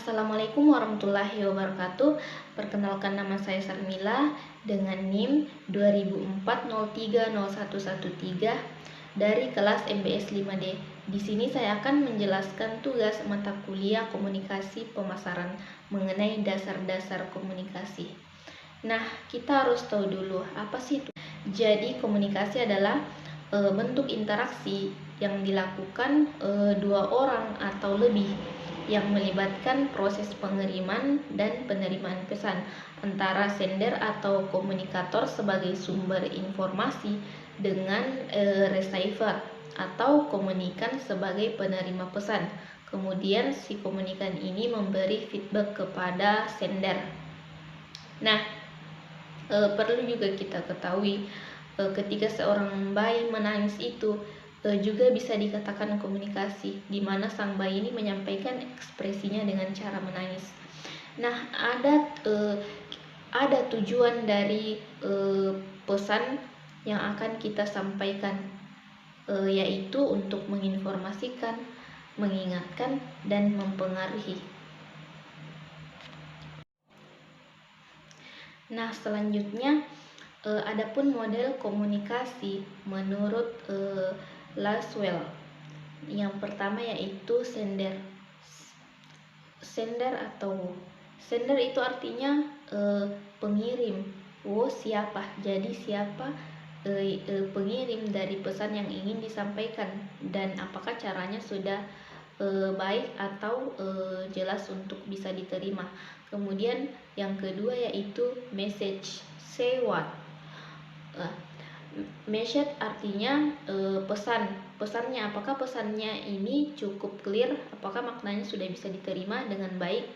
Assalamualaikum warahmatullahi wabarakatuh. Perkenalkan, nama saya Sarmila dengan NIM 2004030113 dari kelas MBS 5D. Di sini saya akan menjelaskan tugas mata kuliah komunikasi pemasaran mengenai dasar-dasar komunikasi. Nah, kita harus tahu dulu apa sih itu. Jadi, komunikasi adalah bentuk interaksi yang dilakukan dua orang atau lebih yang melibatkan proses pengiriman dan penerimaan pesan antara sender atau komunikator sebagai sumber informasi dengan receiver atau komunikan sebagai penerima pesan. Kemudian si komunikan ini memberi feedback kepada sender. Nah, perlu juga kita ketahui ketika seorang bayi menangis itu juga bisa dikatakan komunikasi, di mana sang bayi ini menyampaikan ekspresinya dengan cara menangis. Nah, ada tujuan dari pesan yang akan kita sampaikan, yaitu untuk menginformasikan, mengingatkan, dan mempengaruhi. Nah, selanjutnya adapun model komunikasi menurut Laswell. Yang pertama yaitu sender. Sender itu artinya pengirim. Siapa? Jadi siapa pengirim dari pesan yang ingin disampaikan, dan apakah caranya sudah baik atau jelas untuk bisa diterima. Kemudian yang kedua yaitu message. Say what? Message artinya pesannya, apakah pesannya ini cukup clear, apakah maknanya sudah bisa diterima dengan baik,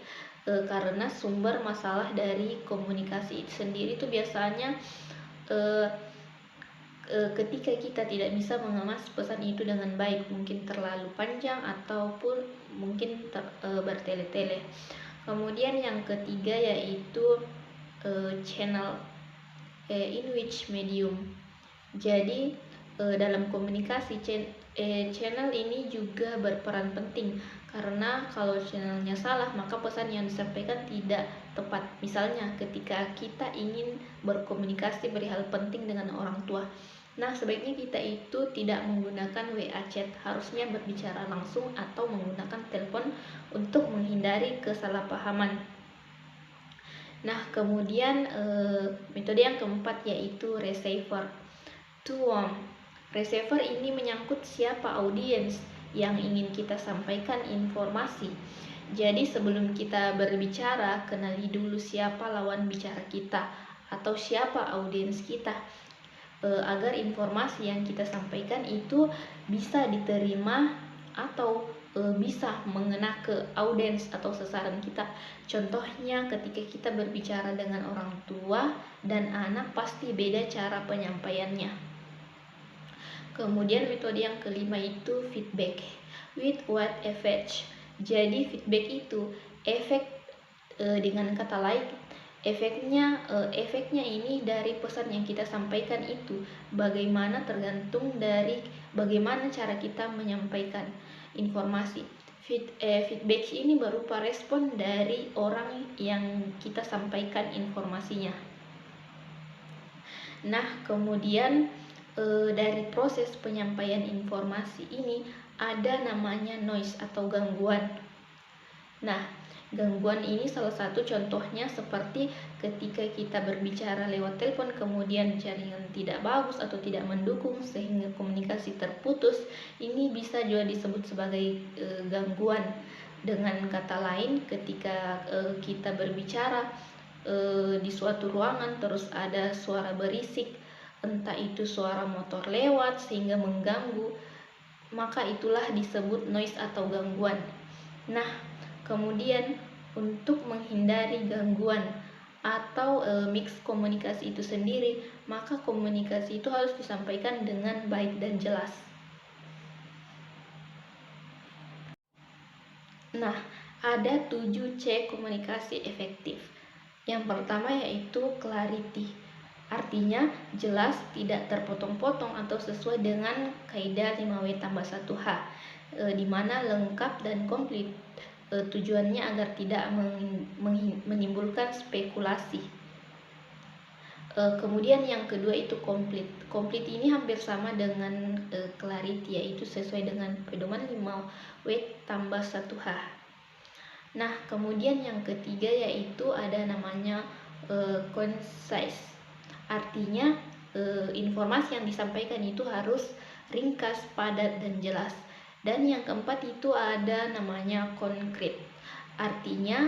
karena sumber masalah dari komunikasi itu sendiri itu biasanya ketika kita tidak bisa mengemas pesan itu dengan baik, mungkin terlalu panjang ataupun mungkin bertele-tele. Kemudian yang ketiga yaitu channel, in which medium. Jadi dalam komunikasi channel ini juga berperan penting, karena kalau channelnya salah maka pesan yang disampaikan tidak tepat. Misalnya ketika kita ingin berkomunikasi perihal penting dengan orang tua, nah sebaiknya kita itu tidak menggunakan WA chat, harusnya berbicara langsung atau menggunakan telepon untuk menghindari kesalahpahaman. Nah, kemudian metode yang keempat yaitu receiver. Receiver ini menyangkut siapa audiens yang ingin kita sampaikan informasi. Jadi sebelum kita berbicara, kenali dulu siapa lawan bicara kita atau siapa audiens kita, agar informasi yang kita sampaikan itu bisa diterima atau bisa mengena ke audiens atau sasaran kita. Contohnya ketika kita berbicara dengan orang tua dan anak, pasti beda cara penyampaiannya. Kemudian metode yang kelima itu feedback. With what effect? Jadi feedback itu efek, dengan kata lain efeknya ini dari pesan yang kita sampaikan itu bagaimana, tergantung dari bagaimana cara kita menyampaikan informasi. Feedback ini berupa respon dari orang yang kita sampaikan informasinya. Nah, kemudian dari proses penyampaian informasi ini ada namanya noise atau gangguan. Nah, gangguan ini salah satu contohnya seperti ketika kita berbicara lewat telepon, kemudian jaringan tidak bagus atau tidak mendukung sehingga komunikasi terputus. Ini bisa juga disebut sebagai gangguan. Dengan kata lain, ketika kita berbicara di suatu ruangan terus ada suara berisik, entah itu suara motor lewat sehingga mengganggu, maka itulah disebut noise atau gangguan. Nah, kemudian untuk menghindari gangguan atau mix komunikasi itu sendiri, maka komunikasi itu harus disampaikan dengan baik dan jelas. Nah, ada 7 C komunikasi efektif. Yang pertama yaitu clarity. Artinya jelas, tidak terpotong-potong atau sesuai dengan kaidah 5W tambah 1H, di mana lengkap dan komplit. tujuannya agar tidak menimbulkan spekulasi. Kemudian yang kedua itu complete. Complete ini hampir sama dengan clarity, yaitu sesuai dengan pedoman 5W tambah 1H. Nah, kemudian yang ketiga yaitu ada namanya concise. Artinya informasi yang disampaikan itu harus ringkas, padat, dan jelas. Dan yang keempat itu ada namanya konkret. Artinya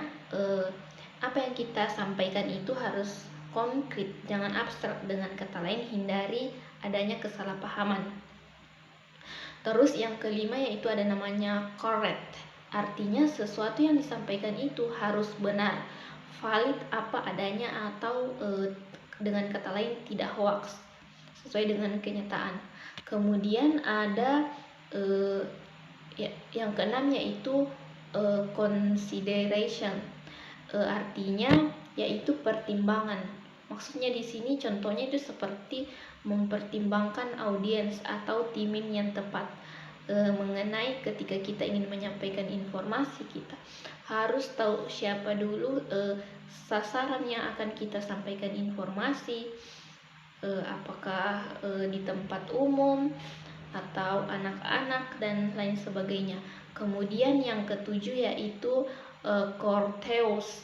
apa yang kita sampaikan itu harus konkret, jangan abstrak. Dengan kata lain, hindari adanya kesalahpahaman. Terus yang kelima yaitu ada namanya correct. Artinya sesuatu yang disampaikan itu harus benar, valid apa adanya, atau dengan kata lain tidak hoax, sesuai dengan kenyataan. Kemudian ada yang keenam yaitu consideration. Artinya yaitu pertimbangan. Maksudnya di sini contohnya itu seperti mempertimbangkan audiens atau timing yang tepat. Mengenai ketika kita ingin menyampaikan informasi, kita harus tahu siapa dulu sasaran yang akan kita sampaikan informasi, apakah di tempat umum atau anak-anak dan lain sebagainya. Kemudian yang ketujuh yaitu courteous.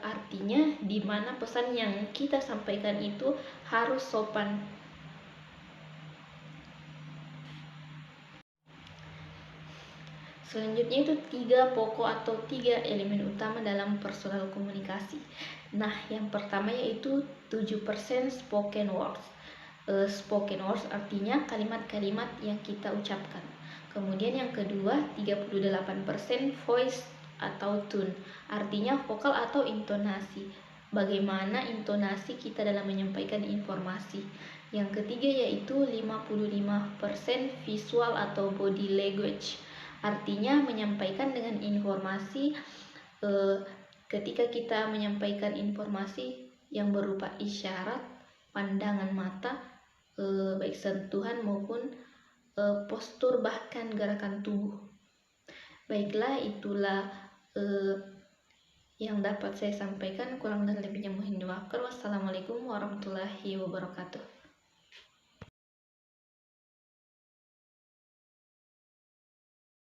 Artinya di mana pesan yang kita sampaikan itu harus sopan. Selanjutnya itu 3 pokok atau 3 elemen utama dalam personal komunikasi. Nah, yang pertama yaitu 7% spoken words. Spoken words artinya kalimat-kalimat yang kita ucapkan. Kemudian yang kedua 38% voice atau tone. Artinya vokal atau intonasi. Bagaimana intonasi kita dalam menyampaikan informasi. Yang ketiga yaitu 55% visual atau body language. Artinya menyampaikan dengan informasi, ketika kita menyampaikan informasi yang berupa isyarat, pandangan mata, baik sentuhan maupun postur bahkan gerakan tubuh. Baiklah, itulah yang dapat saya sampaikan. Kurang dan lebihnya mohon dimaafkan. Wassalamualaikum warahmatullahi wabarakatuh.